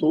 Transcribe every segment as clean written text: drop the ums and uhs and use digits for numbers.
2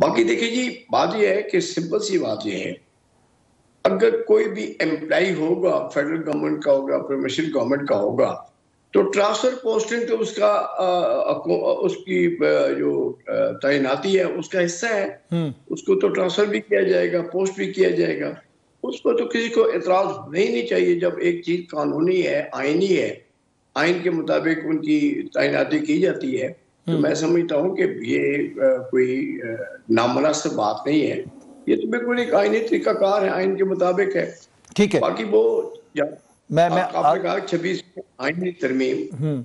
باقی دیکھیں جی بات یہ ہے کہ سمپل سی بات یہ ہے، اگر کوئی بھی امپلائی ہوگا فیڈرل گورنمنٹ کا ہوگا پروونشل گورنمنٹ کا ہوگا تو ٹرانسفر پوسٹنگ تو اس کا اس کی جو تعیناتی ہے اس کا حصہ ہے، اس کو تو ٹرانسفر بھی کیا جائے گا، پوسٹ بھی کیا جائے گا، اس کو تو کسی کو اعتراض نہیں چاہیے۔ جب ایک چیز قانونی ہے، آئینی ہے، آئین کے مطابق ان کی تعیناتی کی جاتی ہے تو میں سمجھتا ہوں کہ یہ کوئی نامناسب بات نہیں ہے، یہ تو بالکل ایک آئینی طریقہ کار ہے، آئین کے مطابق ہے۔ ٹھیک ہے، باقی وہ آپ نے کہا 26 آئینی ترمیم،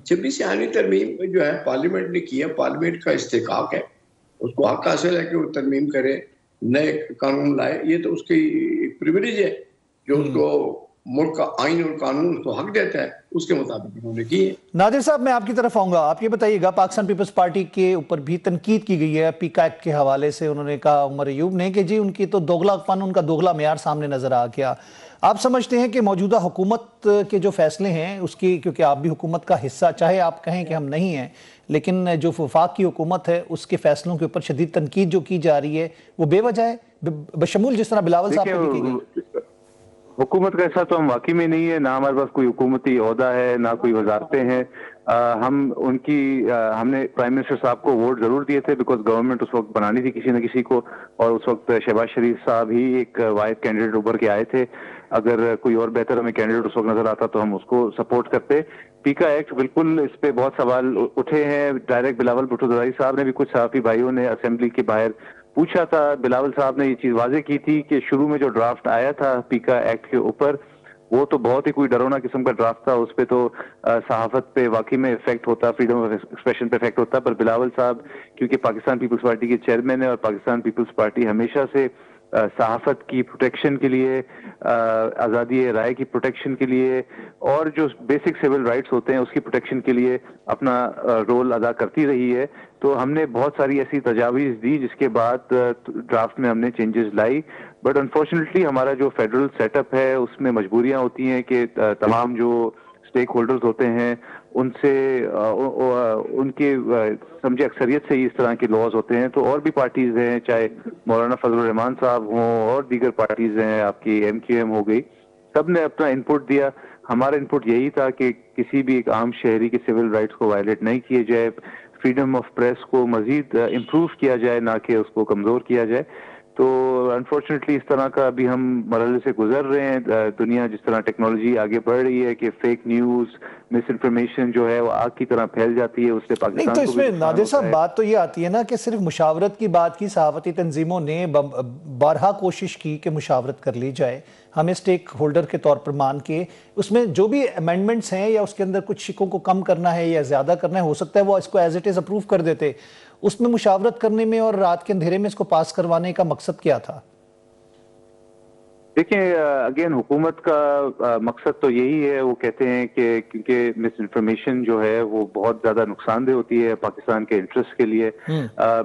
26 آئینی ترمیم جو ہے پارلیمنٹ نے کیا، پارلیمنٹ کا استحقاق ہے، اس کو حق حاصل ہے کہ وہ ترمیم کرے، نئے قانون لائے، یہ تو اس کی ایک پریویلیج ہے جو اس کو ملک کا آئین اور قانون کو حق دیتا ہے، اس کے مطابق انہوں نے کی ہے۔ نادر صاحب میں آپ کی طرف آؤں گا، آپ یہ بتائیے گا پاکستان پیپلز پارٹی کے اوپر بھی تنقید کی گئی ہے پیکا ایکٹ کے حوالے سے، انہوں نے کہا عمر ایوب نے کہ جی ان کی تو دوگلا پن، ان کا دوگلا معیار سامنے نظر آ گیا۔ آپ سمجھتے ہیں کہ موجودہ حکومت کے جو فیصلے ہیں اس کی، کیونکہ آپ بھی حکومت کا حصہ، چاہے آپ کہیں کہ ہم نہیں ہیں، لیکن جو وفاق کی حکومت ہے اس کے فیصلوں کے اوپر شدید تنقید جو کی جا رہی ہے وہ بے وجہ ہے، بشمول جس طرح بلاول صاحب کو بھی کی گئی؟ حکومت کا ایسا تو ہم واقعی میں نہیں ہے، نہ ہمارے پاس کوئی حکومتی عہدہ ہے، نہ کوئی وزارتیں ہیں۔ ہم نے پرائم منسٹر صاحب کو ووٹ ضرور دیے تھے بیکاز گورنمنٹ اس وقت بنانی تھی کسی نہ کسی کو، اور اس وقت شہباز شریف صاحب ہی ایک واحد کینڈیڈیٹ ابھر کے آئے تھے۔ اگر کوئی اور بہتر ہمیں کینڈیڈیٹ اس وقت نظر آتا تو ہم اس کو سپورٹ کرتے۔ پیکا ایکٹ بالکل اس پہ بہت سوال اٹھے ہیں، ڈائریکٹ بلاول بھٹو زرداری صاحب نے بھی، کچھ صحافی بھائیوں نے اسمبلی کے باہر پوچھا تھا، بلاول صاحب نے یہ چیز واضح کی تھی کہ شروع میں جو ڈرافٹ آیا تھا پیکا ایکٹ کے اوپر وہ تو بہت ہی کوئی ڈرونا قسم کا ڈرافٹ تھا، اس پہ تو صحافت پہ واقعی میں افیکٹ ہوتا، فریڈم آف ایکسپریشن پہ افیکٹ ہوتا، پر بلاول صاحب کیونکہ پاکستان پیپلز پارٹی کے چیئرمین ہیں اور پاکستان پیپلز پارٹی ہمیشہ سے صحافت کی پروٹیکشن کے لیے، آزادی رائے کی پروٹیکشن کے لیے اور جو بیسک سول رائٹس ہوتے ہیں اس کی پروٹیکشن کے لیے اپنا رول ادا کرتی رہی ہے، تو ہم نے بہت ساری ایسی تجاویز دی جس کے بعد ڈرافٹ میں ہم نے چینجز لائی۔ بٹ انفارچونیٹلی ہمارا جو فیڈرل سیٹ اپ ہے اس میں مجبوریاں ہوتی ہیں کہ تمام جو اسٹیک ہولڈرز ہوتے ہیں ان سے ان کے سمجھے اکثریت سے اس طرح کے لاز ہوتے ہیں، تو اور بھی پارٹیز ہیں، چاہے مولانا فضل الرحمان صاحب ہوں اور دیگر پارٹیز ہیں، آپ کی ایم کیو ایم ہو گئی، سب نے اپنا انپٹ دیا۔ ہمارا انپٹ یہی تھا کہ کسی بھی ایک عام شہری کے سول رائٹس کو وائلیٹ نہیں کیے جائے، فریڈم آف پریس کو مزید امپروو کیا جائے، نہ کہ اس کو کمزور کیا جائے۔ تو انفارچونیٹلی اس طرح کا ابھی ہم مرحلے سے گزر رہے ہیں۔ دنیا جس طرح ٹیکنالوجی آگے بڑھ رہی ہے کہ فیک نیوز، مس انفارمیشن جو ہے وہ آگ کی طرح پھیل جاتی ہے، اس سے پاکستان نہیں تو کو اس بھی میں نقصان نادر ہوتا صاحب ہے۔ بات تو یہ آتی ہے نا کہ صرف مشاورت کی بات کی، صحافتی تنظیموں نے بارہا کوشش کی کہ مشاورت کر لی جائے، ہمیں اسٹیک ہولڈر کے طور پر مان کے اس میں جو بھی امینڈمنٹس ہیں یا اس کے اندر کچھ شکوں کو کم کرنا ہے یا زیادہ کرنا ہے، ہو سکتا ہے وہ اس کو ایز اٹ از اپروو کر دیتے، اس میں مشاورت کرنے میں اور رات کے اندھیرے میں اس کو پاس کروانے کا مقصد کیا تھا؟ دیکھیں اگین حکومت کا مقصد تو یہی ہے، وہ کہتے ہیں کہ کیونکہ مس انفارمیشن جو ہے وہ بہت زیادہ نقصان دہ ہوتی ہے پاکستان کے انٹرسٹ کے لیے۔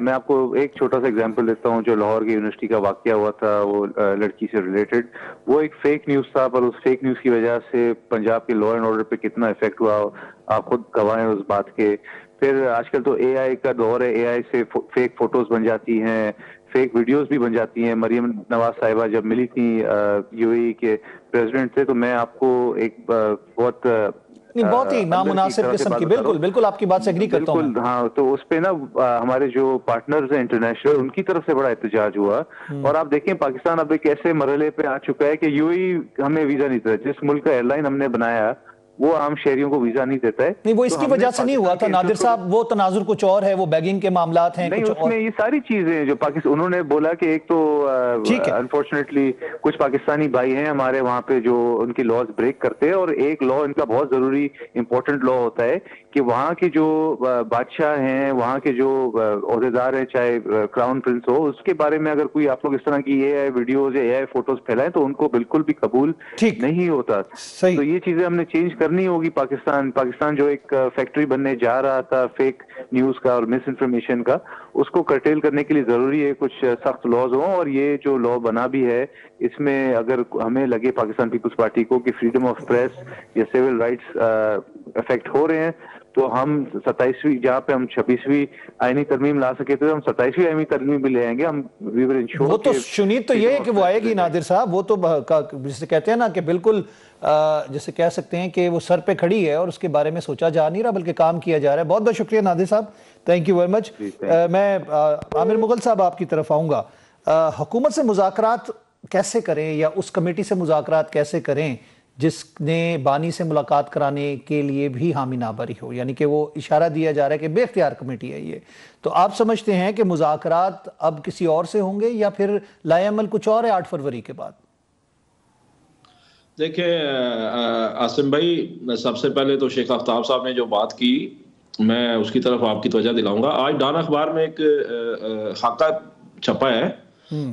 میں آپ کو ایک چھوٹا سا اگزامپل دیتا ہوں، جو لاہور کی یونیورسٹی کا واقعہ ہوا تھا وہ لڑکی سے ریلیٹڈ، وہ ایک فیک نیوز تھا، پر اس فیک نیوز کی وجہ سے پنجاب کے لا اینڈ آرڈر پہ کتنا افیکٹ ہوا آپ خود گواہ ہیں اس بات کے۔ پھر آج کل تو اے آئی کا دور ہے، اے آئی سے فیک فوٹوز بن جاتی ہیں، فیک ویڈیوز بھی بن جاتی ہیں۔ مریم نواز صاحبہ جب ملی تھی یو اے ای کے پریزیڈنٹ سے، تو میں آپ کو ایک بہت بہت ہی نامناسب قسم کی، بالکل آپ کی بات سے ایگری کرتا ہوں۔ بالکل ہاں، تو اس پہ نا ہمارے جو پارٹنرز ہیں انٹرنیشنل، ان کی طرف سے بڑا احتجاج ہوا، اور آپ دیکھیں پاکستان اب ایک ایسے مرحلے پہ آ چکا ہے کہ یو اے ای ہمیں ویزا نہیں دیتا، جس ملک کا ایئر لائن ہم نے بنایا وہ عام شہریوں کو ویزا نہیں دیتا ہے۔ نہیں وہ اس کی وجہ سے نہیں ہوا تھا نادر صاحب، وہ تناظر کچھ اور ہے، وہ بیگنگ کے معاملات ہیں نہیں، کچھ اس اور۔ میں یہ ساری چیزیں جو انہوں نے بولا کہ ایک تو انفارچونیٹلی کچھ پاکستانی بھائی ہیں ہمارے وہاں پہ جو ان کی لاز بریک کرتے ہیں، اور ایک لا ان کا بہت ضروری امپورٹنٹ لا ہوتا ہے کہ وہاں کے جو بادشاہ ہیں، وہاں کے جو عہدیدار ہیں، چاہے کراؤن پرنس ہو، اس کے بارے میں اگر کوئی آپ لوگ اس طرح کی اے آئی ویڈیوز یا اے آئی فوٹوز پھیلائیں تو ان کو بالکل بھی قبول نہیں ہوتا۔ تو یہ چیزیں ہم نے چینج کرنی ہوگی۔ پاکستان جو ایک فیکٹری بننے جا رہا تھا فیک نیوز کا اور مس انفارمیشن کا، اس کو کرٹیل کرنے کے لیے ضروری ہے کچھ سخت لاز ہوں، اور یہ جو لا بنا بھی ہے اس میں اگر ہمیں لگے پاکستان پیپلز پارٹی کو کہ فریڈم آف پریس یا سول رائٹس افیکٹ ہو رہے ہیں تو ہم 27ویں جہاں پہ ہم 26ویں آئینی ترمیم لا سکے تھے ہم 27ویں آئینی ترمیم بھی لے آئیں گے. ہم وہ تو شنید تو یہ ہے کہ وہ آئے گی نادر صاحب, وہ تو جسے کہتے ہیں نا کہ بالکل جسے کہہ سکتے ہیں کہ وہ سر پہ کھڑی ہے اور اس کے بارے میں سوچا جا نہیں رہا بلکہ کام کیا جا رہا ہے. بہت بہت شکریہ نادر صاحب, تھینک یو ویری مچ. میں عامر مغل صاحب آپ کی طرف آؤں گا. حکومت سے مذاکرات کیسے کریں یا اس کمیٹی سے مذاکرات کیسے کریں جس نے بانی سے ملاقات کرانے کے لیے بھی حامی نہ بری ہو, یعنی کہ وہ اشارہ دیا جا رہا ہے کہ بے اختیار کمیٹی ہے یہ, تو آپ سمجھتے ہیں کہ مذاکرات اب کسی اور سے ہوں گے یا پھر لائے عمل کچھ اور ہے 8 فروری کے بعد؟ دیکھیں عاصم بھائی, سب سے پہلے تو شیخ آفتاب صاحب نے جو بات کی میں اس کی طرف آپ کی توجہ دلاؤں گا. آج ڈان اخبار میں ایک خاکہ چھپا ہے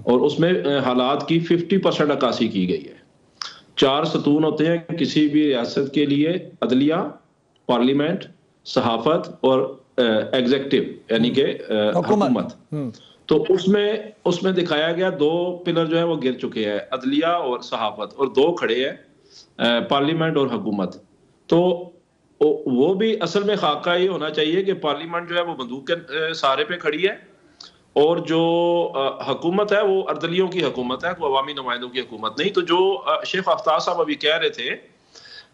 اور اس میں حالات کی 50% عکاسی کی گئی ہے. 4 ستون ہوتے ہیں کسی بھی ریاست کے لیے, عدلیہ, پارلیمنٹ, صحافت اور ایگزیکٹو یعنی کہ حکومت. تو اس میں دکھایا گیا 2 پلر جو ہیں وہ گر چکے ہیں, عدلیہ اور صحافت, اور 2 کھڑے ہیں پارلیمنٹ اور حکومت. تو وہ بھی اصل میں خاکہ یہ ہونا چاہیے کہ پارلیمنٹ جو ہے وہ بندوق کے سہارے پہ کھڑی ہے اور جو حکومت ہے وہ عدلیوں کی حکومت ہے, کوئی عوامی نمائندوں کی حکومت نہیں. تو جو شیخ آفتاب صاحب ابھی کہہ رہے تھے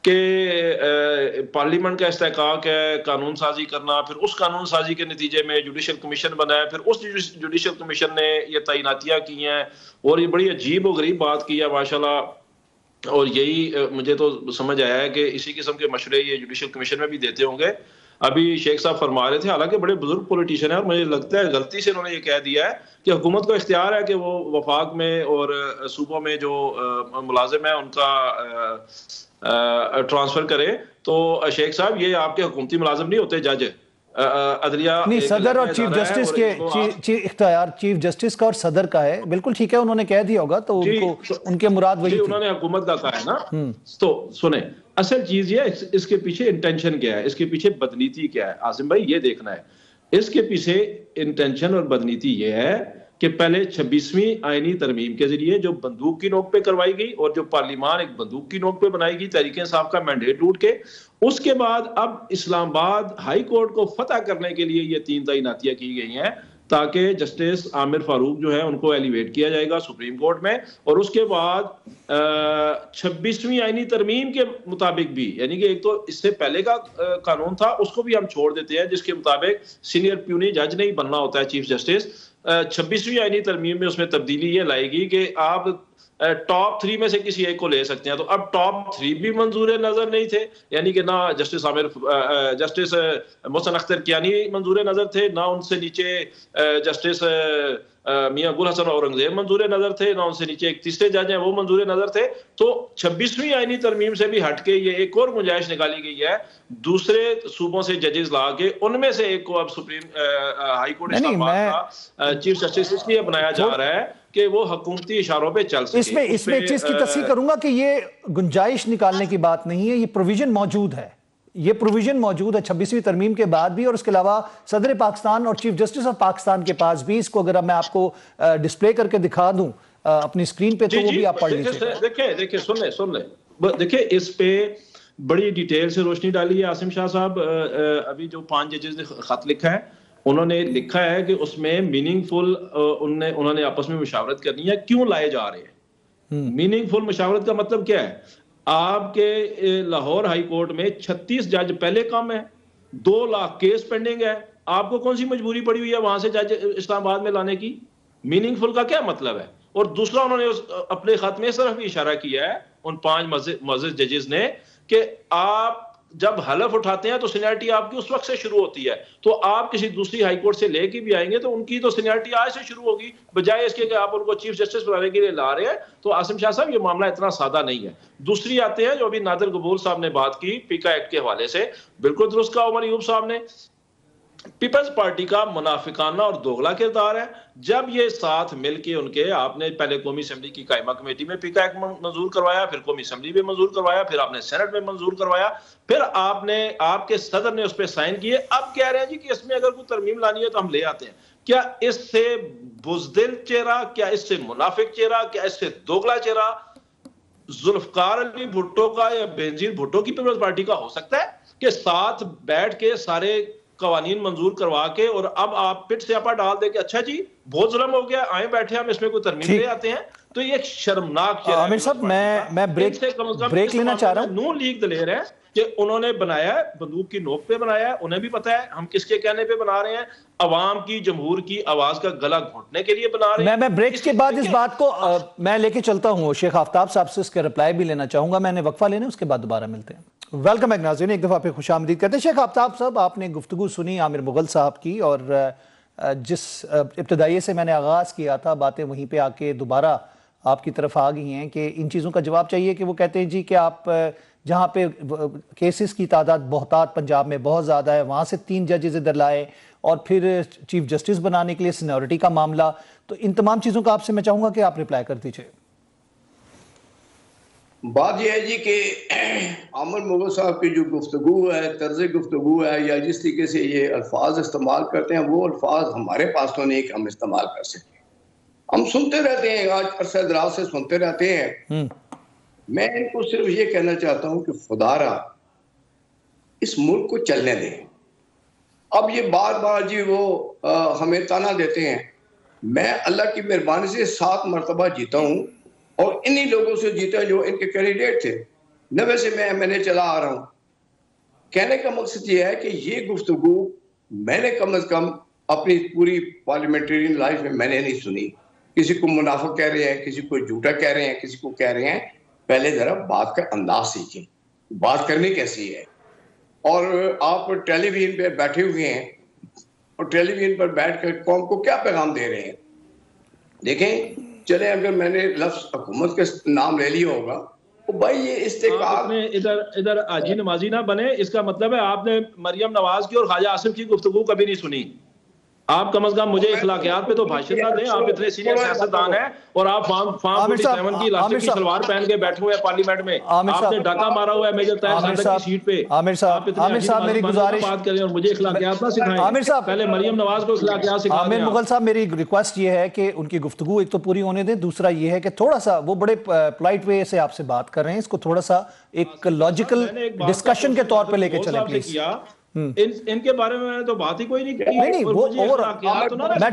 کہ پارلیمنٹ کا استحقاق ہے قانون سازی کرنا, پھر اس قانون سازی کے نتیجے میں جوڈیشل کمیشن بنا ہے, پھر اس جوڈیشل کمیشن نے یہ تعیناتیاں کی ہیں اور یہ بڑی عجیب و غریب بات کی ہے ماشاءاللہ. اور یہی مجھے تو سمجھ آیا ہے کہ اسی قسم کے مشورے یہ جوڈیشل کمیشن میں بھی دیتے ہوں گے. ابھی شیخ صاحب فرما رہے تھے, حالانکہ بڑے بزرگ پولیٹیشین ہیں اور مجھے لگتا ہے غلطی سے انہوں نے یہ کہہ دیا ہے کہ حکومت کو اختیار ہے کہ وہ وفاق میں اور صوبوں میں جو ملازم ہیں ان کا ٹرانسفر کرے. تو شیخ صاحب یہ آپ کے حکومتی ملازم نہیں ہوتے, جج عدلیہ نہیں, صدر اور چیف جسٹس کے اختیار چیف جسٹس کا اور صدر کا ہے. بالکل ٹھیک ہے, انہوں نے کہہ دیا ہوگا تو ان کے مراد وہی تھی. انہوں نے حکومت کا کہا ہے نا. تو سنیں, اصل چیز یہ ہے اس کے پیچھے انٹینشن کیا ہے, اس کے پیچھے بدنیتی کیا ہے. عاصم بھائی یہ دیکھنا ہے, اس کے پیچھے انٹینشن اور بدنیتی یہ ہے کہ پہلے 26ویں آئینی ترمیم کے ذریعے جو بندوق کی نوک پہ کروائی گئی اور جو پارلیمان ایک بندوق کی نوک پہ بنائی گئی تحریک انصاف کا مینڈیٹ ٹوٹ کے, اس کے بعد اب اسلام آباد ہائی کورٹ کو فتح کرنے کے لیے یہ 3 تعیناتیاں کی گئی ہیں تاکہ جسٹس عامر فاروق جو ہے ان کو ایلیویٹ کیا جائے گا سپریم کورٹ میں. اور اس کے بعد 26ویں آئینی ترمیم کے مطابق بھی, یعنی کہ ایک تو اس سے پہلے کا قانون تھا اس کو بھی ہم چھوڑ دیتے ہیں جس کے مطابق سینئر پیونی جج نہیں بننا ہوتا ہے چیف جسٹس. 26ویں آئینی ترمیم میں اس میں تبدیلی یہ لائے گی کہ آپ ٹاپ 3 میں سے کسی ایک کو لے سکتے ہیں. تو اب ٹاپ 3 بھی منظور نظر نہیں تھے, یعنی کہ نہ جسٹس محسن اختر کیانی منظور نظر تھے, نہ ان سے نیچے جسٹس میاں گل حسن اورنگزیب منظور نظر تھے, نہ ان سے نیچے ایک تیسرے جج ہیں وہ منظور نظر تھے. تو 26ویں آئینی ترمیم سے بھی ہٹ کے یہ ایک اور گنجائش نکالی گئی ہے دوسرے صوبوں سے ججز لا کے, ان میں سے ایک کو اب سپریم ہائی کورٹ اسلام آباد کا چیف جسٹس اس لیے بنایا جا رہا ہے کہ وہ حکومتی اشاروں پہ چل سکے. اس میں ایک چیز کی تصحیح کروں گا کہ یہ گنجائش نکالنے کی بات نہیں ہے, یہ پروویژن موجود ہے. یہ پروویژن موجود ہے 26ویں ترمیم کے بعد بھی, اور اس کے علاوہ صدر پاکستان اور چیف جسٹس آف پاکستان کے پاس بھی. اس کو اگر میں آپ کو ڈسپلے کر کے دکھا دوں اپنی سکرین پہ تو وہ بھی آپ پڑھ لیجیے. دیکھیں سن لیں, دیکھیں اس پہ بڑی ڈیٹیل سے روشنی ڈالی ہے عاصم شاہ صاحب. ابھی جو 5 ججز نے خط لکھا ہے انہوں نے لکھا ہے کہ اس میں میننگ فل انہوں نے آپس میں مشاورت کرنی ہے. کیوں لائے جا رہے ہیں میننگ فل مشاورت کا مطلب کیا ہے؟ آپ کے لاہور ہائی کورٹ میں 36 جج پہلے کم ہیں, 2 لاکھ کیس پینڈنگ ہے. آپ کو کون سی مجبوری پڑی ہوئی ہے وہاں سے جج اسلام آباد میں لانے کی؟ میننگ فل کا کیا مطلب ہے؟ اور دوسرا انہوں نے اپنے خط میں اس طرف بھی اشارہ کیا ہے ان 5 معزز ججز نے کہ آپ جب حلف اٹھاتے ہیں تو سینیرٹی آپ کی اس وقت سے شروع ہوتی ہے. تو آپ کسی دوسری ہائی کورٹ سے لے کے بھی آئیں گے تو ان کی تو سینیرٹی آج سے شروع ہوگی, بجائے اس کے کہ آپ ان کو چیف جسٹس بنانے کے لیے لا رہے ہیں. تو عاصم شاہ صاحب یہ معاملہ اتنا سادہ نہیں ہے. دوسری آتے ہیں جو ابھی نادر قبول صاحب نے بات کی پیکا ایکٹ کے حوالے سے, بالکل درست کہا عمر ایوب صاحب نے. پیپلز پارٹی کا منافقانہ اور دوغلا کردار ہے. جب یہ ساتھ مل کے ان کے آپ نے پہلے قومی اسمبلی کی قائمہ کمیٹی میں پیکا ایکٹ منظور کروایا, پھر قومی اسمبلی میں منظور کروایا, پھر آپ نے سینٹ میں منظور کروایا, پھر آپ کے صدر نے اس پہ سائن کیے. اب کہہ رہے ہیں جی کہ اس میں اگر کوئی ترمیم لانی ہے تو ہم لے آتے ہیں. کیا اس سے بزدل چہرہ, کیا اس سے منافق چہرہ, کیا اس سے دوغلا چہرہ ذوالفقار علی بھٹو کا یا بینظیر بھٹو کی پیپلز پارٹی کا ہو سکتا ہے؟ کہ ساتھ بیٹھ کے سارے قوانین منظور کروا کے اور اب آپ پٹ سے اپا ڈال دے کہ اچھا جی بہت ظلم ہو گیا، آئیں بیٹھے ہم اس میں کوئی ترمیم لے آتے ہیں، تو یہ ایک شرمناک چہرہ ہے۔ عامر صاحب میں بریک لینا چاہ رہا ہوں۔ نون لیگ دلیر ہے کہ انہوں نے بنایا ہے، بندوق کی نوک پہ بنایا ہے، انہیں بھی پتا ہے ہم کس کے کہنے پہ بنا رہے ہیں، عوام کی جمہور کی آواز کا گلا گھونٹنے کے لیے بنا رہے ہیں۔ میں بریک کے بعد اس بات کو میں لے کے چلتا ہوں، شیخ آفتاب صاحب سے اس کے رپلائی بھی لینا چاہوں گا، میں نے وقفہ لینا اس کے بعد دوبارہ ملتے ہیں۔ ویلکم بیک ناظرین، ایک دفعہ پھر خوش آمدید کرتے ہیں۔ شیخ آفتاب صاحب، آپ نے گفتگو سنی عامر مغل صاحب کی، اور جس ابتدائیے سے میں نے آغاز کیا تھا، باتیں وہیں پہ آ کے دوبارہ آپ کی طرف آ گئی ہیں کہ ان چیزوں کا جواب چاہیے کہ وہ کہتے ہیں جی کہ آپ جہاں پہ کیسز کی تعداد بہتات پنجاب میں بہت زیادہ ہے، وہاں سے 3 ججز ادھر لائے، اور پھر چیف جسٹس بنانے کے لیے سینیورٹی کا معاملہ، تو ان تمام چیزوں کا آپ سے میں چاہوں گا کہ آپ رپلائی کر دیجئے۔ بات یہ ہے جی کہ عامر مغل صاحب کی جو گفتگو ہے، طرز گفتگو ہے، یا جس طریقے سے یہ الفاظ استعمال کرتے ہیں، وہ الفاظ ہمارے پاس تو نہیں کہ ہم استعمال کر سکیں۔ ہم سنتے رہتے ہیں، آج عرصہ دراز سے سنتے رہتے ہیں۔ میں ان کو صرف یہ کہنا چاہتا ہوں کہ خدا را اس ملک کو چلنے دیں۔ اب یہ بار بار جی وہ ہمیں تانا دیتے ہیں۔ میں اللہ کی مہربانی سے 7 مرتبہ جیتا ہوں، اور انہی لوگوں سے جیتا جو ان کے کینڈیڈیٹ تھے۔ 90 سے میں نے چلا آ رہا ہوں۔ کہنے کا مقصد یہ ہے کہ یہ گفتگو میں نے کم از کم اپنی پوری پارلیمنٹری لائف میں نے نہیں سنی۔ کسی کو منافق کہہ رہے ہیں، کسی کو جھوٹا کہہ رہے ہیں، کسی کو کہہ رہے ہیں۔ پہلے ذرا بات کا انداز سیکھیں، بات کرنی کیسی ہے۔ اور آپ ٹیلی ویژن پہ بیٹھے ہوئے ہیں، اور ٹیلی ویژن پر بیٹھ کر قوم کو کیا پیغام دے رہے ہیں؟ دیکھیں، چلے اگر میں نے لفظ حکومت کا نام لے لیا ہوگا تو بھائی یہ استحقاق آپ نے ادھر حاجی نمازی نہ بنے، اس کا مطلب ہے آپ نے مریم نواز کی اور خواجہ عاصم کی گفتگو کبھی نہیں سنی۔ آپ کم از کم مجھے اخلاقیات پہ تو بھاشن نہ دیں، آپ اتنے سینئر سیاستدان ہیں، اور آپ فارم 47 کی الاسٹک کی شلوار پہن کے بیٹھے ہوئے ہیں پارلیمنٹ میں، آپ نے ڈاکہ مارا ہوا ہے میجر طاہر صادق کی سیٹ پہ۔ عامر صاحب میری گزارش، بات کریں اور مجھے اخلاقیات نہ سکھائیں، پہلے مریم نواز کو اخلاقیات سکھا دیں۔ عامر مغل صاحب، میری ریکویسٹ یہ ہے کہ ان کی گفتگو ایک تو پوری ہونے دیں، دوسرا یہ ہے کہ تھوڑا سا وہ بڑے پلائٹ وے سے آپ سے بات کر رہے ہیں، اس کو تھوڑا سا ایک لاجیکل ڈسکشن کے طور پہ لے کے چلیں پلیز۔ ان کے بارے میں نے تو بات ہی کوئی نہیں کی۔ نہیں، وہ میں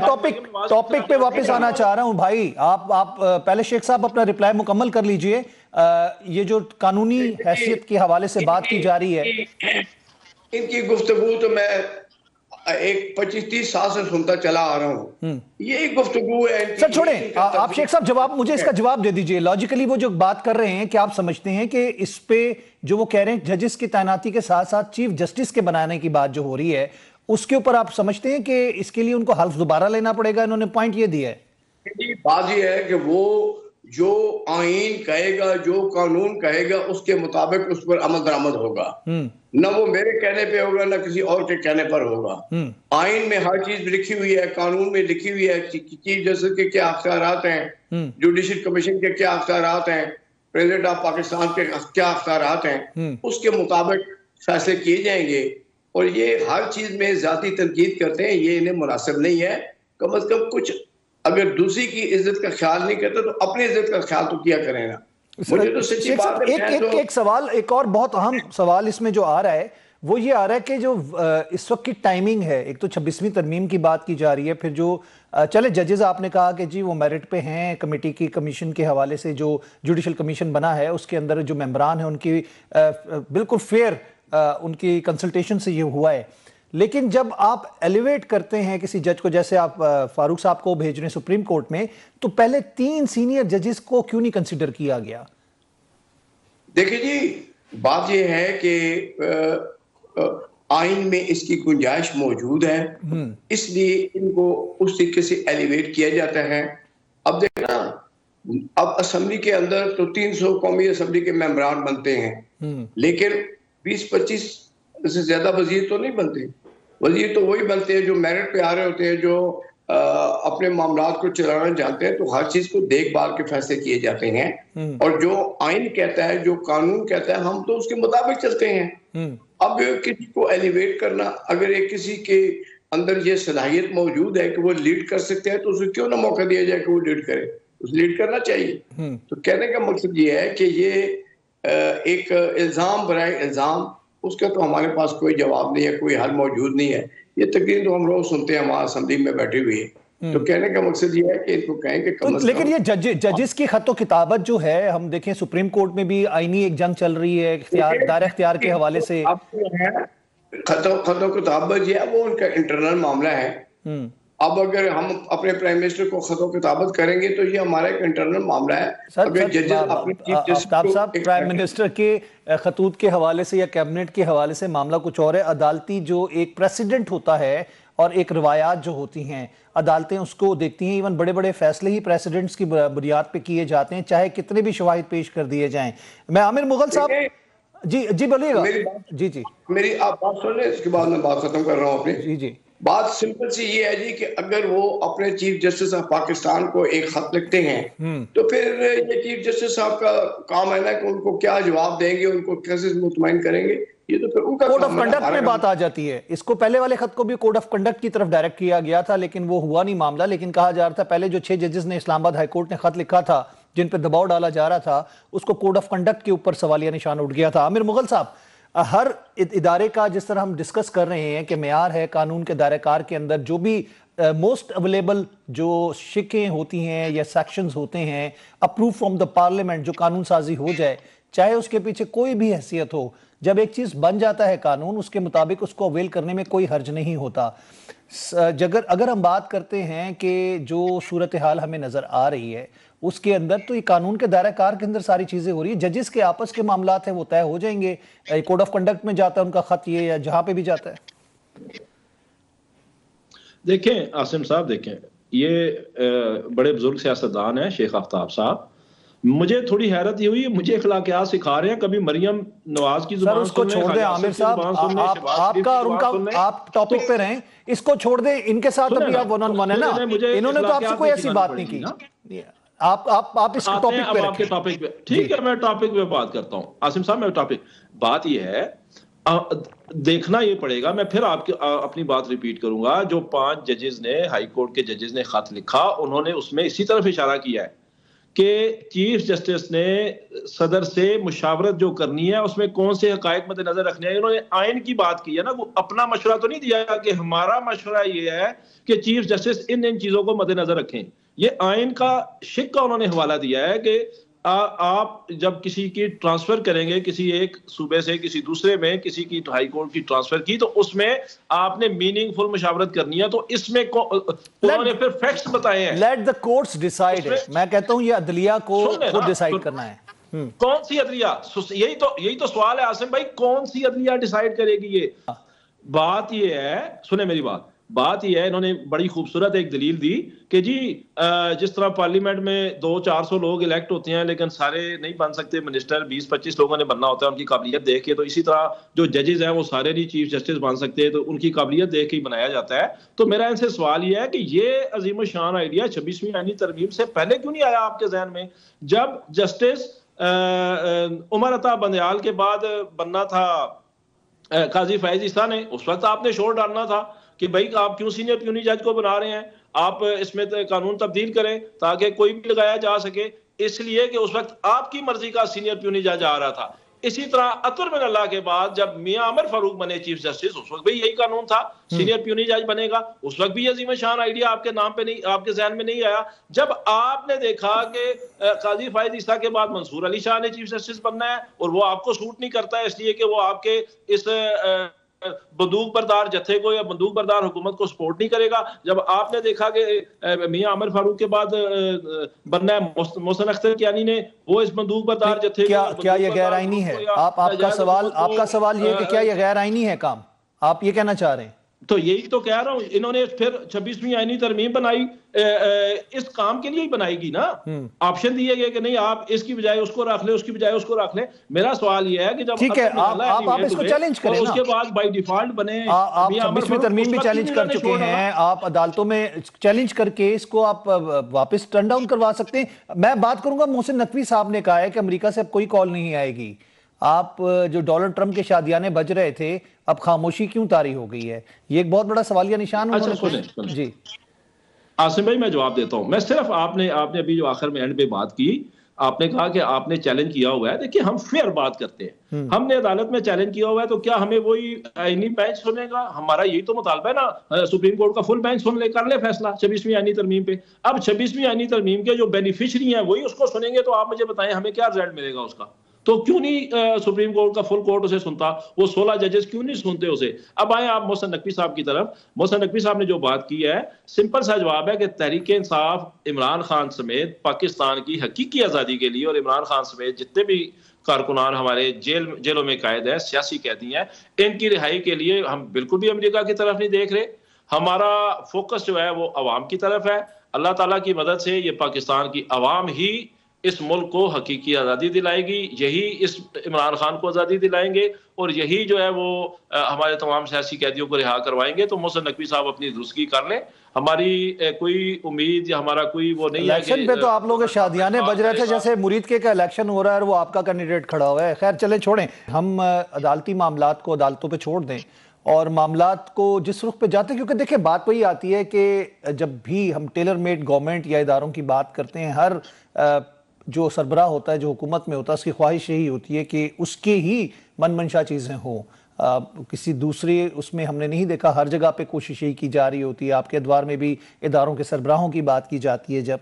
ٹاپک پہ واپس آنا چاہ رہا ہوں بھائی۔ آپ پہلے شیخ صاحب اپنا رپلائی مکمل کر لیجئے۔ یہ جو قانونی حیثیت کے حوالے سے بات کی جا رہی ہے، ان کی گفتگو تو میں ایک 25-30 سال سے سنتا چلا آ رہا ہوں۔ یہ گفتگو ہے سر چھوڑیں، آپ شیخ صاحب مجھے اس کا جواب دے دیجئے۔ لاجیکلی وہ جو بات کر رہے ہیں کہ آپ سمجھتے ہیں کہ اس پہ جو وہ کہہ رہے ہیں ججز کی تعیناتی کے ساتھ ساتھ چیف جسٹس کے بنانے کی بات جو ہو رہی ہے، اس کے اوپر آپ سمجھتے ہیں کہ اس کے لیے ان کو حلف دوبارہ لینا پڑے گا؟ انہوں نے پوائنٹ یہ دیا ہے۔ بات یہ ہے کہ وہ جو آئین کہے گا، جو قانون کہے گا، اس کے مطابق اس پر عمل درآمد ہوگا۔ نہ وہ میرے کہنے پہ ہوگا، نہ کسی اور کے کہنے پر ہوگا۔ آئین میں ہر چیز لکھی ہوئی ہے، قانون میں لکھی ہوئی ہے، چیف جسٹس کے کیا اختیارات ہیں، جوڈیشل کمیشن کے کیا اختیارات ہیں، پریزیڈنٹ آف پاکستان کے کیا اختیارات ہیں، اس کے مطابق فیصلے کیے جائیں گے۔ اور یہ ہر چیز میں ذاتی تنقید کرتے ہیں، یہ انہیں مناسب نہیں ہے۔ کم از کم کچھ اگر دوسری کی عزت کا خیال نہیں کرتے تو اپنی عزت کا خیال تو کیا کریں نا۔ مجھے تو سچی بات ہے، ایک سوال، ایک اور بہت اہم سوال اس میں جو آ رہا ہے وہ یہ آ رہا ہے کہ جو اس وقت کی ٹائمنگ ہے، ایک تو 26ویں ترمیم کی بات کی جا رہی ہے، پھر جو چلے ججز آپ نے کہا کہ جی وہ میرٹ پہ ہیں، کمیٹی کی کمیشن کے حوالے سے جو جوڈیشل کمیشن بنا ہے اس کے اندر جو ممبران ہیں ان کی بالکل فیئر ان کی کنسلٹیشن سے یہ ہوا ہے۔ لیکن جب آپ ایلیویٹ کرتے ہیں کسی جج کو، جیسے آپ فاروق صاحب کو بھیج رہے ہیں سپریم کورٹ میں، تو پہلے 3 سینئر ججز کو کیوں نہیں کنسیڈر کیا گیا؟ دیکھیں جی، بات یہ ہے کہ آئین میں اس کی گنجائش موجود ہے، اس لیے ان کو اس طریقے سے ایلیویٹ کیا جاتا ہے۔ اب دیکھنا، اب اسمبلی کے اندر تو 300 قومی اسمبلی کے ممبران بنتے ہیں، لیکن 20-25 سے زیادہ وزیر تو نہیں بنتے۔ وزیر تو وہی بنتے ہیں جو میرٹ پہ آ رہے ہوتے ہیں، جو اپنے معاملات کو چلانا جانتے ہیں، تو ہر چیز کو دیکھ بھال کے فیصلے کیے جاتے ہیں، اور جو آئین کہتا ہے، جو قانون کہتا ہے، ہم تو اس کے مطابق چلتے ہیں۔ اب کسی کو ایلیویٹ کرنا، اگر ایک کسی کے اندر یہ صلاحیت موجود ہے کہ وہ لیڈ کر سکتے ہیں تو اسے کیوں نہ موقع دیا جائے کہ وہ لیڈ کرے، اسے لیڈ کرنا چاہیے۔ تو کہنے کا مقصد یہ ہے کہ یہ ایک الزام برائے الزام اس کا تو ہمارے پاس کوئی جواب نہیں ہے, کوئی حل موجود نہیں ہے. یہ تقریر تو ہم روز سنتے ہیں وہاں اسمبلی میں بیٹھے ہوئے. تو کہنے کا مقصد یہ ہے کہ ان کو کہیں کہ کم از کم, لیکن یہ ججز کی خط و کتابت جو ہے, ہم دیکھیں سپریم کورٹ میں بھی آئینی ایک جنگ چل رہی ہے دائرہ اختیار کے حوالے سے. خط و کتابت جو ہے وہ ان کا انٹرنل معاملہ ہے. اب اگر ہم اپنے پرائم منسٹر کو خط و کتابت کریں گے تو یہ ہمارا ایک انٹرنل معاملہ ہے. اگر ججز اپنی آفتاب صاحب, پرائم منسٹر کے خطوط کے حوالے سے یا کیبنٹ کے حوالے سے معاملہ کچھ اور ہے. عدالتی جو ایک پریسیڈنٹ ہوتا ہے اور ایک روایات جو ہوتی ہیں, عدالتیں اس کو دیکھتی ہیں. ایون بڑے بڑے فیصلے ہی پریسیڈنٹس کی بنیاد پہ کیے جاتے ہیں, چاہے کتنے بھی شواہد پیش کر دیے جائیں. میں عامر مغل صاحب, جی بولیے گا. جی میری آپ بات سن لیں, اس کے بعد میں بات ختم کر رہا ہوں اپنی. جی بات سمپل سی یہ ہے جی کہ اگر وہ اپنے چیف جسٹس آف پاکستان کو ایک خط لکھتے ہیں تو پھر یہ چیف جسٹس صاحب کا کام ہے نا کہ ان کو کیا جواب دیں گے, ان کو کیسے مطمئن کریں گے. یہ تو پھر ان کا کوڈ آف کنڈکٹ میں بات آ جاتی ہے. اس کو پہلے والے خط کو بھی کوڈ آف کنڈکٹ کی طرف ڈائریکٹ کیا گیا تھا, لیکن وہ ہوا نہیں معاملہ. لیکن کہا جا رہا تھا پہلے جو 6 ججز نے اسلام آباد ہائی کورٹ نے خط لکھا تھا جن پہ دباؤ ڈالا جا رہا تھا, اس کو کوڈ آف کنڈکٹ کے اوپر سوالیہ نشان اٹھ گیا تھا. عامر مغل صاحب, ہر ادارے کا جس طرح ہم ڈسکس کر رہے ہیں کہ معیار ہے قانون کے دائرہ کار کے اندر جو بھی موسٹ اویلیبل جو شکیں ہوتی ہیں یا سیکشنز ہوتے ہیں اپروو فرام دا پارلیمنٹ, جو قانون سازی ہو جائے, چاہے اس کے پیچھے کوئی بھی حیثیت ہو, جب ایک چیز بن جاتا ہے قانون اس کے مطابق اس کو اویل کرنے میں کوئی حرج نہیں ہوتا. اگر ہم بات کرتے ہیں کہ جو صورتحال ہمیں نظر آ رہی ہے اس کے اندر, تو یہ قانون کے دائرہ کار کے اندر ساری چیزیں ہو رہی ہیں. ججز کے آپس کے معاملات ہیں وہ طے ہو جائیں گے, کوڈ آف کنڈکٹ میں جاتا ہے ان کا خط یہ یا جہاں پہ بھی جاتا ہے. دیکھیں عاصم صاحب, دیکھیں یہ بڑے بزرگ سیاستدان ہیں شیخ آفتاب صاحب. مجھے تھوڑی حیرت یہ ہوئی, مجھے اخلاقیات سکھا رہے ہیں. کبھی مریم نواز کی زبان اس کو چھوڑ دیں عامر صاحب, آپ کا اور ان کا آپ ٹاپک پہ رہیں, اس کو چھوڑ دیں. ان کے ساتھ ابھی آپ ون آن ون ہے نا, انہوں نے تو آپ سے کوئی ایسی بات نہیں کی. آپ اس ٹاپک پہ رکھیں. ٹھیک ہے, میں ٹاپک پہ بات کرتا ہوں. عاصم صاحب, میں ٹاپک, بات یہ ہے دیکھنا یہ پڑے گا. میں پھر اپنی بات ریپیٹ کروں گا. جو 5 ججز نے, ہائی کورٹ کے ججز نے خط لکھا, انہوں نے اس میں اسی طرف اشارہ کیا ہے کہ چیف جسٹس نے صدر سے مشاورت جو کرنی ہے اس میں کون سے حقائق مد نظر رکھنے ہیں. انہوں نے آئین کی بات کی ہے نا, وہ اپنا مشورہ تو نہیں دیا کہ ہمارا مشورہ یہ ہے کہ چیف جسٹس ان چیزوں کو مد نظر رکھیں. یہ آئین کا شق کا انہوں نے حوالہ دیا ہے کہ آپ جب کسی کی ٹرانسفر کریں گے, کسی ایک صوبے سے کسی دوسرے میں, کسی کی ہائی کورٹ کی ٹرانسفر کی, تو اس میں آپ نے میننگ فل مشاورت کرنی ہے. تو اس میں انہوں نے پھر فیکٹس بتائے ہیں. Let the courts decide it. میں کہتا ہوں یہ عدلیہ کو خود ڈیسائیڈ کرنا ہے. کون سی عدلیہ, یہی تو سوال ہے عاصم بھائی, کون سی عدلیہ ڈیسائیڈ کرے گی؟ یہ بات یہ ہے, سنیں میری بات یہ ہے, انہوں نے بڑی خوبصورت ایک دلیل دی کہ جی جس طرح پارلیمنٹ میں 200-400 لوگ الیکٹ ہوتے ہیں لیکن سارے نہیں بن سکتے منسٹر, 20-25 لوگوں نے بننا ہوتا ہے ان کی قابلیت دیکھ کے, تو اسی طرح جو ججز ہیں وہ سارے نہیں چیف جسٹس بن سکتے, تو ان کی قابلیت دیکھ کے ہی بنایا جاتا ہے. تو میرا ان سے سوال یہ ہے کہ یہ عظیم الشان آئیڈیا 26ویں آئینی ترمیم سے پہلے کیوں نہیں آیا آپ کے ذہن میں؟ جب جسٹس عمر عطا بندیال کے بعد بننا تھا قاضی فائز عیسیٰ نے, اس وقت آپ نے شور ڈالنا تھا کہ بھائی آپ کیوں سینئر پیونی جج کو بنا رہے ہیں, آپ اس میں قانون تبدیل کریں تاکہ کوئی بھی لگایا جا سکے. اس لیے کہ اس وقت آپ کی مرضی کا سینئر پیونی جج آ رہا تھا. اسی طرح اطہر بن اللہ کے بعد جب میاں عمر فاروق بنے چیف جسٹس, اس وقت بھی یہی قانون تھا, سینئر پیونی جج بنے گا. اس وقت بھی عظیم شان آئیڈیا آپ کے نام پہ نہیں, آپ کے ذہن میں نہیں آیا. جب آپ نے دیکھا کہ قاضی فائز عیسیٰ کے بعد منصور علی شاہ نے چیف جسٹس بننا ہے اور وہ آپ کو سوٹ نہیں کرتا ہے اس لیے کہ وہ آپ کے اس بندوق بردار جتھے کو یا بندوق بردار حکومت کو سپورٹ نہیں کرے گا. جب آپ نے دیکھا کہ میاں عمر فاروق کے بعد بننا ہے محسن اختر کیانی نے, وہ اس بندوق بردار جتھے کیا یہ غیر آئینی ہے؟ آپ کا سوال یہ ہے کہ کیا یہ غیر آئینی ہے کام, آپ یہ کہنا چاہ رہے ہیں؟ تو یہی تو کہہ رہا ہوں, انہوں نے پھر 26ویں آئینی ترمیم بنائی, اس کام کے لیے ہی بنائے گی نا. آپشن دیے گئے کہ نہیں آپ اس کی بجائے اس کو رکھ لیں, اس کی بجائے اس کو رکھ لیں. میرا سوال یہ ہے کہ جب ٹھیک ہے آپ اس کو چیلنج کریں نا, اس کے بعد بائی ڈیفالٹ بنے, آپ 26ویں ترمیم بھی چیلنج کر چکے ہیں, آپ عدالتوں میں چیلنج کر کے اس کو آپ واپس ٹرن ڈاؤن کروا سکتے ہیں. میں بات کروں گا, محسن نقوی صاحب نے کہا ہے کہ امریکہ سے اب کوئی کال نہیں آئے گی. آپ جو ڈونلڈ ٹرمپ کے شادیانے بج رہے تھے, اب خاموشی کیوں طاری ہو گئی ہے؟ یہ ایک بہت بڑا سوالیہ نشان. جی عاصم بھائی میں جواب دیتا ہوں. میں صرف آپ نے ابھی جو آخر میں اینڈ پہ بات کی, آپ نے کہا کہ آپ نے چیلنج کیا ہوا ہے. دیکھیں ہم فیئر بات کرتے ہیں, ہم نے عدالت میں چیلنج کیا ہوا ہے تو کیا ہمیں وہی آئینی بینچ سنے گا؟ ہمارا یہی تو مطالبہ ہے نا, سپریم کورٹ کا فل بینچ سن لے, کر لے فیصلہ 26ویں آئینی ترمیم پہ. اب 26ویں آئینی ترمیم کے جو بینیفیشری ہیں وہی اس کو سنیں گے, تو آپ مجھے بتائیں ہمیں کیا رزلٹ ملے گا اس کا؟ تو کیوں نہیں سپریم کورٹ کا فل کورٹ اسے سنتا, وہ 16 ججز کیوں نہیں سنتے اسے؟ اب آئیں آپ محسن نقوی صاحب کی طرف. محسن نقوی صاحب نے جو بات کی ہے, سمپل سا جواب ہے کہ تحریک انصاف عمران خان سمیت پاکستان کی حقیقی آزادی کے لیے, اور عمران خان سمیت جتنے بھی کارکنان ہمارے جیلوں میں قید ہیں, سیاسی قیدی ہیں, ان کی رہائی کے لیے ہم بالکل بھی امریکہ کی طرف نہیں دیکھ رہے. ہمارا فوکس جو ہے وہ عوام کی طرف ہے. اللہ تعالیٰ کی مدد سے یہ پاکستان کی عوام ہی اس ملک کو حقیقی آزادی دلائے گی, یہی اس عمران خان کو آزادی دلائیں گے, اور یہی جو ہے وہ ہمارے تمام سیاسی قیدیوں کو رہا کروائیں گے. تو محسن نقوی صاحب اپنی درستگی کر لیں. ہماری کوئی امید یا ہمارا کوئی وہ نہیں ہے. الیکشن پہ تو آپ لوگ شادیانے بج رہے تھے جیسے مرید کے کا الیکشن ہو رہا ہے اور وہ آپ کا کینڈیڈیٹ کھڑا ہوا ہے. خیر چلیں چھوڑیں, ہم عدالتی معاملات کو عدالتوں پہ چھوڑ دیں اور معاملات کو جس رخ پہ جاتے ہیں, کیونکہ دیکھیں بات وہی آتی ہے کہ جب بھی ہم ٹیلر میڈ گورنمنٹ یا اداروں کی بات کرتے ہیں, ہر جو سربراہ ہوتا ہے, جو حکومت میں ہوتا ہے, اس کی خواہش یہی ہوتی ہے کہ اس کے ہی من منشا چیزیں ہوں, کسی دوسری اس میں ہم نے نہیں دیکھا. ہر جگہ پہ کوشش یہی کی جا رہی ہوتی ہے. آپ کے ادوار میں بھی اداروں کے سربراہوں کی بات کی جاتی ہے جب,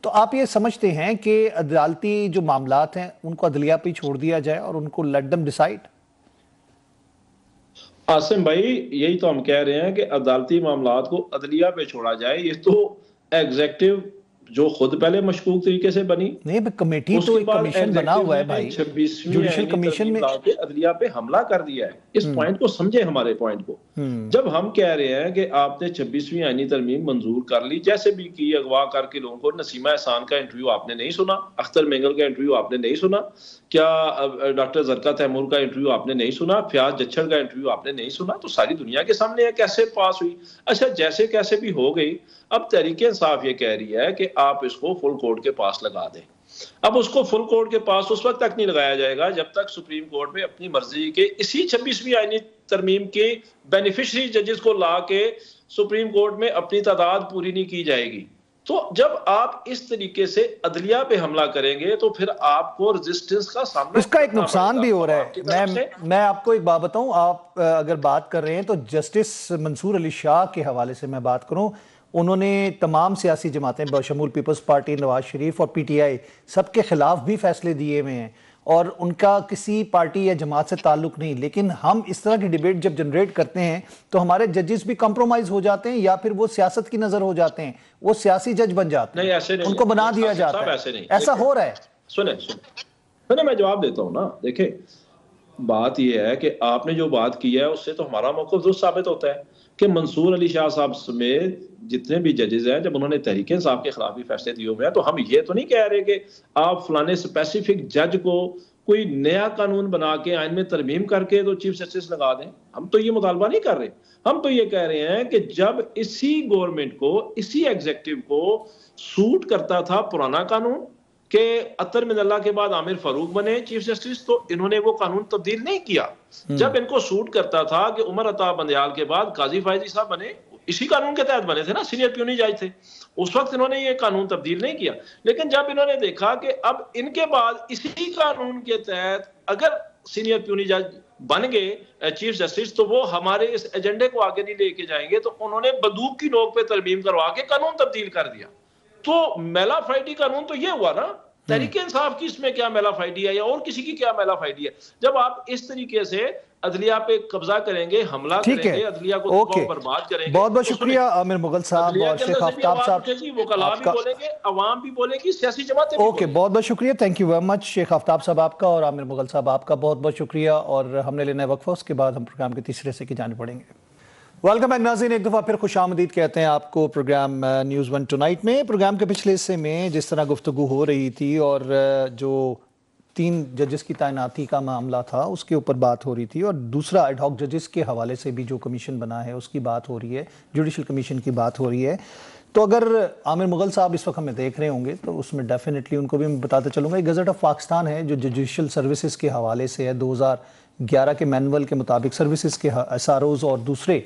تو آپ یہ سمجھتے ہیں کہ عدالتی جو معاملات ہیں ان کو عدلیہ پہ چھوڑ دیا جائے اور ان کو لیٹ دم ڈیسائیڈ؟ عاصم بھائی یہی تو ہم کہہ رہے ہیں کہ عدالتی معاملات کو عدلیہ پہ چھوڑا جائے. یہ تو ایگزیکٹو جو خود پہلے مشکوک طریقے سے بنی, نہیں کمیٹی تو ایک کمیشن بنا ہوا ہے بھائی, 26ویں جوڈیشل کمیشن میں عدلیہ پہ حملہ کر دیا ہے. اس پوائنٹ کو سمجھے, ہمارے پوائنٹ کو. جب ہم کہہ رہے ہیں کہ آپ نے 26ویں آئینی ترمیم منظور کر لی, جیسے بھی کی, اغوا کر کے لوگوں کو, نسیمہ احسان کا انٹرویو آپ نے نہیں سنا, اختر مینگل کا انٹرویو آپ نے نہیں سنا, کیا ڈاکٹر زرکا تیمور کا انٹرویو آپ نے نہیں سنا, فیاض جچھڑ کا انٹرویو آپ نے نہیں سنا, تو ساری دنیا کے سامنے ہے کیسے پاس ہوئی. اچھا جیسے کیسے بھی ہو گئی, اب تحریک انصاف یہ کہہ رہی ہے کہ آپ اس کو فل کورٹ کے پاس لگا دیں. اب اس کو فل کورٹ کے پاس اس وقت تک نہیں لگایا جائے گا جب تک سپریم کورٹ میں اپنی مرضی کے اسی 26ویں آئینی ترمیم کے بینیفیشری ججز کو لا کے سپریم کورٹ میں اپنی تعداد پوری نہیں کی جائے گی. تو جب آپ اس طریقے سے عدلیہ پہ حملہ کریں گے تو پھر آپ کو ریزسٹنس کا سامنا, اس کا ایک نقصان بھی ہو رہا ہے. میں آپ کو ایک بات بتاؤں, آپ اگر بات کر رہے ہیں تو جسٹس منصور علی شاہ کے حوالے سے میں بات کروں, انہوں نے تمام سیاسی جماعتیں بشمول پیپلز پارٹی, نواز شریف اور پی ٹی آئی سب کے خلاف بھی فیصلے دیے ہوئے ہیں, اور ان کا کسی پارٹی یا جماعت سے تعلق نہیں. لیکن ہم اس طرح کی ڈیبیٹ جب جنریٹ کرتے ہیں تو ہمارے ججز بھی کمپرومائز ہو جاتے ہیں, یا پھر وہ سیاست کی نظر ہو جاتے ہیں, وہ سیاسی جج بن جاتے ہیں, ان کو بنا دیا جاتا ہے. ایسا ہو رہا ہے. سنیں میں جواب دیتا ہوں نا. دیکھیں بات یہ ہے کہ آپ نے جو بات کی ہے اس سے تو ہمارا موقف درست ثابت ہوتا ہے کہ منصور علی شاہ صاحب سمیت جتنے بھی ججز ہیں, جب انہوں نے تحریک انصاف کے خلاف بھی فیصلے دیے ہوئے ہیں, تو ہم یہ تو نہیں کہہ رہے کہ آپ فلانے اسپیسیفک جج کو کوئی نیا قانون بنا کے آئین میں ترمیم کر کے تو چیف جسٹس لگا دیں. ہم تو یہ مطالبہ نہیں کر رہے. ہم تو یہ کہہ رہے ہیں کہ جب اسی گورنمنٹ کو, اسی ایگزیکٹو کو سوٹ کرتا تھا پرانا قانون کہ اطہر من اللہ کے بعد عامر فاروق بنے چیف جسٹس, تو انہوں نے وہ قانون تبدیل نہیں کیا. جب ان کو سوٹ کرتا تھا کہ عمر عطا بندیال کے بعد قاضی فائزی صاحب بنے, اسی قانون کے تحت بنے تھے نا, سینئر پیونی جج تھے, اس وقت انہوں نے یہ قانون تبدیل نہیں کیا. لیکن جب انہوں نے دیکھا کہ اب ان کے بعد اسی قانون کے تحت اگر سینئر پیونی جج بن گئے چیف جسٹس, تو وہ ہمارے اس ایجنڈے کو آگے نہیں لے کے جائیں گے, تو انہوں نے بندوق کی نوک پہ ترمیم کروا کے قانون تبدیل کر دیا. تو میلا فرائیڈی قانون تو یہ ہوا نا. تحریک انصاف کی اس میں کیا میلا فائڈی ہے یا اور کسی کی کیا میلا فائڈی ہے؟ جب آپ اس طریقے سے عدلیہ پہ قبضہ کریں گے, حملہ کریں گے, عدلیہ کو برباد کریں گے. بہت بہت شکریہ عامر مغل صاحب اور شیخ آفتاب صاحب. وکلاء بھی بولیں گے, عوام بھی بولے گی, سیاسی جماعتیں بھی. اوکے, بہت بہت شکریہ. تھینک یو ویری مچ شیخ آفتاب صاحب آپ کا اور عامر مغل صاحب آپ کا بہت بہت شکریہ. اور ہم نے لینا ہے وقفہ, اس کے بعد ہم پروگرام کے تیسرے سے کی جانب پڑیں گے. ویلکم بیک ناظرین, ایک دفعہ پھر خوش آمدید کہتے ہیں آپ کو پروگرام نیوز ون ٹونائٹ میں. پروگرام کے پچھلے حصے میں جس طرح گفتگو ہو رہی تھی اور جو 3 ججز کی تعیناتی کا معاملہ تھا اس کے اوپر بات ہو رہی تھی, اور دوسرا ایڈ ہاک ججز کے حوالے سے بھی جو کمیشن بنا ہے اس کی بات ہو رہی ہے, جوڈیشل کمیشن کی بات ہو رہی ہے. تو اگر عامر مغل صاحب اس وقت ہمیں دیکھ رہے ہوں گے تو اس میں ڈیفینیٹلی ان کو بھی میں بتاتا چلوں گا, ایک گزٹ آف پاکستان ہے جو جوڈیشل سروسز کے حوالے سے ہے. 2011 کے مینول کے مطابق سروسز کے ایس آر اوز اور دوسرے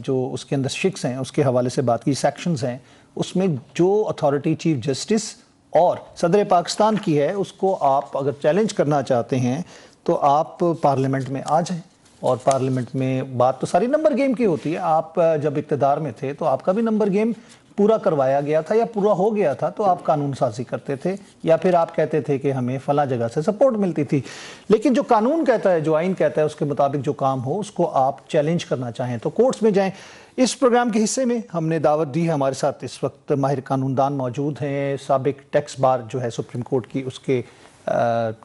جو اس کے اندر شکس ہیں اس کے حوالے سے بات کی, سیکشنز ہیں, اس میں جو اتھارٹی چیف جسٹس اور صدر پاکستان کی ہے اس کو آپ اگر چیلنج کرنا چاہتے ہیں تو آپ پارلیمنٹ میں آ جائیں. اور پارلیمنٹ میں بات تو ساری نمبر گیم کی ہوتی ہے. آپ جب اقتدار میں تھے تو آپ کا بھی نمبر گیم پورا کروایا گیا تھا یا پورا ہو گیا تھا تو آپ قانون سازی کرتے تھے یا پھر آپ کہتے تھے کہ ہمیں فلاں جگہ سے سپورٹ ملتی تھی. لیکن جو قانون کہتا ہے, جو آئین کہتا ہے, اس کے مطابق جو کام ہو اس کو آپ چیلنج کرنا چاہیں تو کورٹس میں جائیں. اس پروگرام کے حصے میں ہم نے دعوت دی ہے, ہمارے ساتھ اس وقت ماہر قانون دان موجود ہیں. سابق ٹیکس بار جو ہے سپریم کورٹ کی, اس کے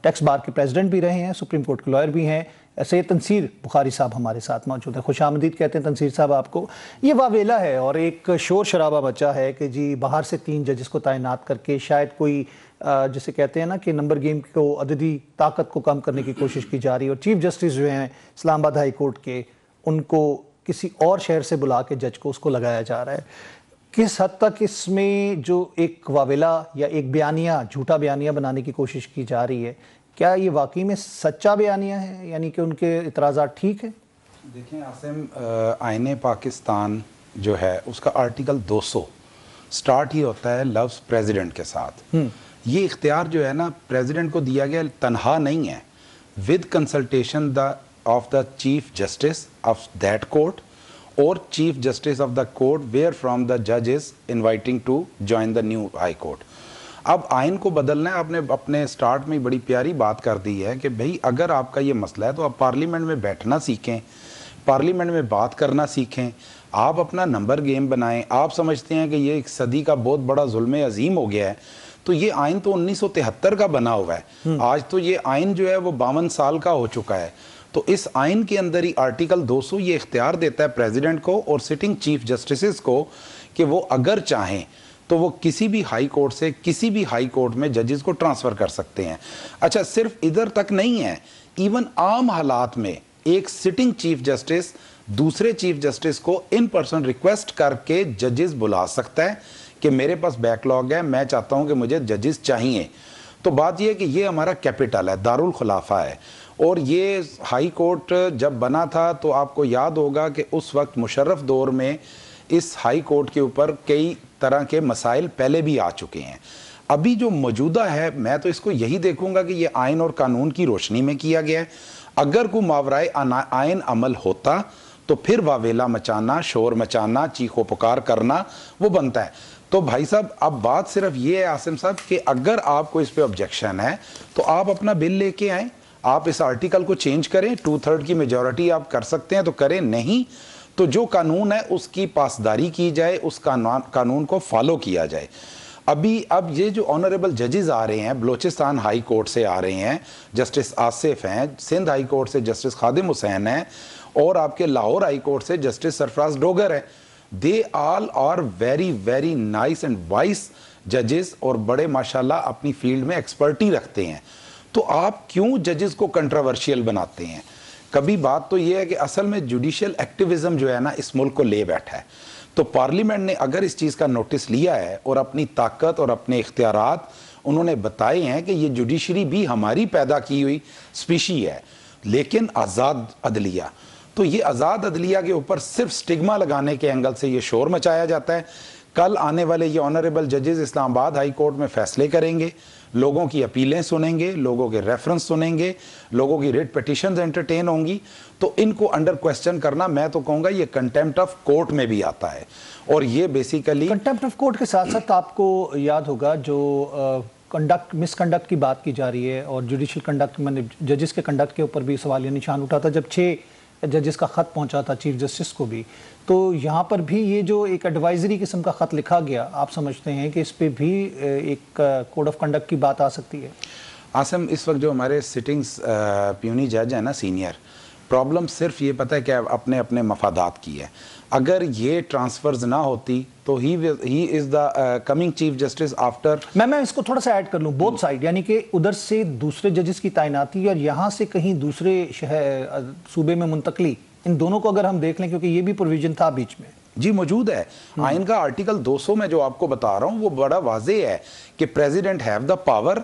ٹیکس بار کے پریزیڈنٹ بھی رہے ہیں, سپریم کورٹ کے لائر بھی ہیں. سید تنصیر بخاری صاحب ہمارے ساتھ موجود ہیں. خوش آمدید کہتے ہیں تنصیر صاحب آپ کو. یہ واویلا ہے اور ایک شور شرابہ مچا ہے کہ جی باہر سے 3 ججز کو تعینات کر کے شاید کوئی جسے کہتے ہیں نا کہ نمبر گیم کو عددی طاقت کو کم کرنے کی کوشش کی جا رہی ہے, اور چیف جسٹس جو ہیں اسلام آباد ہائی کورٹ کے, ان کو کسی اور شہر سے بلا کے جج کو اس کو لگایا جا رہا ہے. کس حد تک اس میں جو ایک واویلا یا ایک بیانیہ, جھوٹا بیانیہ بنانے کی کوشش کی جا رہی ہے, کیا یہ واقعی میں سچا بیانیہ ہے, یعنی کہ ان کے اعتراضات ٹھیک ہیں؟ دیکھیں عاصم, آئین پاکستان جو ہے اس کا آرٹیکل 200 سٹارٹ ہی ہوتا ہے لفظ پریزیڈنٹ کے ساتھ. یہ اختیار جو ہے نا پریزیڈنٹ کو دیا گیا تنہا نہیں ہے, with consultation of the chief justice of that court اور chief justice of the court where from the جج is inviting to join the new high court. اب آئین کو بدلنا ہے. آپ نے اپنے سٹارٹ میں بڑی پیاری بات کر دی ہے کہ بھئی اگر آپ کا یہ مسئلہ ہے تو آپ پارلیمنٹ میں بیٹھنا سیکھیں, پارلیمنٹ میں بات کرنا سیکھیں, آپ اپنا نمبر گیم بنائیں. آپ سمجھتے ہیں کہ یہ ایک صدی کا بہت بڑا ظلم عظیم ہو گیا ہے, تو یہ آئین تو 1973 کا بنا ہوا ہے. آج تو یہ آئین جو ہے وہ 52 سال کا ہو چکا ہے. تو اس آئین کے اندر ہی آرٹیکل 200 یہ اختیار دیتا ہے پریزیڈنٹ کو اور سٹنگ چیف جسٹسز کو کہ وہ اگر چاہیں تو وہ کسی بھی ہائی کورٹ سے کسی بھی ہائی کورٹ میں ججز کو ٹرانسفر کر سکتے ہیں. اچھا, صرف ادھر تک نہیں ہے, ایون عام حالات میں ایک سٹنگ چیف جسٹس دوسرے چیف جسٹس کو ان پرسن ریکویسٹ کر کے ججز بلا سکتا ہے کہ میرے پاس بیک لاگ ہے, میں چاہتا ہوں کہ مجھے ججز چاہیے. تو بات یہ ہے کہ یہ ہمارا کیپٹل ہے, دارالخلافہ ہے. اور یہ ہائی کورٹ جب بنا تھا تو آپ کو یاد ہوگا کہ اس وقت مشرف دور میں اس ہائی کورٹ کے اوپر کئی طرح کے مسائل پہلے بھی آ چکے ہیں. ابھی جو موجودہ ہے میں تو اس کو یہی دیکھوں گا کہ یہ آئین اور قانون کی روشنی میں کیا گیا ہے. اگر کوئی ماورائے آئین عمل ہوتا تو پھر واویلا مچانا, شور مچانا, چیخ و پکار کرنا وہ بنتا ہے. تو بھائی صاحب اب بات صرف یہ ہے عاصم صاحب کہ اگر آپ کو اس پہ آبجیکشن ہے تو آپ اپنا بل لے کے آئیں, آپ اس آرٹیکل کو چینج کریں, 2/3 کی میجورٹی آپ کر سکتے ہیں تو کریں, نہیں تو جو قانون ہے اس کی پاسداری کی جائے, اس قانون کو فالو کیا جائے. اب یہ جو آنریبل ججز آ رہے ہیں, بلوچستان ہائی کورٹ سے آ رہے ہیں جسٹس آصف ہیں, سندھ ہائی کورٹ سے جسٹس خادم حسین ہیں, اور آپ کے لاہور ہائی کورٹ سے جسٹس سرفراز ڈوگر ہے. They all are very very nice and wise ججز اور بڑے ماشاءاللہ اپنی فیلڈ میں ایکسپرٹی رکھتے ہیں. تو آپ کیوں ججز کو کنٹروورشیل بناتے ہیں؟ کبھی بات تو یہ ہے کہ اصل میں جوڈیشل ایکٹیویزم جو ہے نا اس ملک کو لے بیٹھا ہے. تو پارلیمنٹ نے اگر اس چیز کا نوٹس لیا ہے اور اپنی طاقت اور اپنے اختیارات انہوں نے بتائے ہیں کہ یہ جوڈیشری بھی ہماری پیدا کی ہوئی اسپیشی ہے لیکن آزاد عدلیہ, تو یہ آزاد عدلیہ کے اوپر صرف سٹگما لگانے کے اینگل سے یہ شور مچایا جاتا ہے. کل آنے والے یہ آنریبل ججز اسلام آباد ہائی کورٹ میں فیصلے کریں گے, لوگوں کی اپیلیں سنیں گے, لوگوں کے ریفرنس سنیں گے, لوگوں کی ریٹ پیٹیشنز انٹرٹین ہوں گی, تو ان کو انڈر کویسچن کرنا میں تو کہوں گا یہ کنٹیمپٹ آف کورٹ میں بھی آتا ہے. اور یہ بیسیکلی کنٹیمپٹ آف کورٹ کے ساتھ ساتھ آپ کو یاد ہوگا جو مس کنڈکٹ کی بات کی جا رہی ہے اور جوڈیشل کنڈکٹ میں ججز کے کنڈکٹ کے اوپر بھی سوالیہ نشان اٹھا تھا جب 6 ججز کا خط پہنچا تھا چیف جسٹس کو بھی, تو یہاں پر بھی یہ جو ایک ایڈوائزری قسم کا خط لکھا گیا, آپ سمجھتے ہیں کہ اس پہ بھی ایک کوڈ آف کنڈکٹ کی بات آ سکتی ہے؟ عاصم اس وقت جو ہمارے سٹنگز پیونی جج ہیں نا سینئر, پرابلم صرف یہ پتہ ہے کہ اپنے اپنے مفادات کی ہے. اگر یہ ٹرانسفرز نہ ہوتی تو he is the coming chief justice after. میں اس کو تھوڑا سا ایڈ کر لوں, بوتھ سائڈ, یعنی کہ ادھر سے دوسرے ججز کی تعیناتی اور یہاں سے کہیں دوسرے صوبے میں منتقلی, ان دونوں کو اگر ہم دیکھ لیں کیونکہ یہ بھی پروویژن تھا بیچ میں. جی موجود ہے. آئین کا آرٹیکل 200 میں جو آپ کو بتا رہا ہوں وہ بڑا واضح ہے کہ president have the power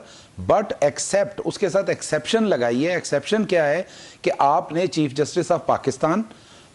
but accept, اس کے ساتھ ایکسیپشن لگائی ہے. ایکسیپشن کیا ہے کہ آپ نے چیف جسٹس آف پاکستان,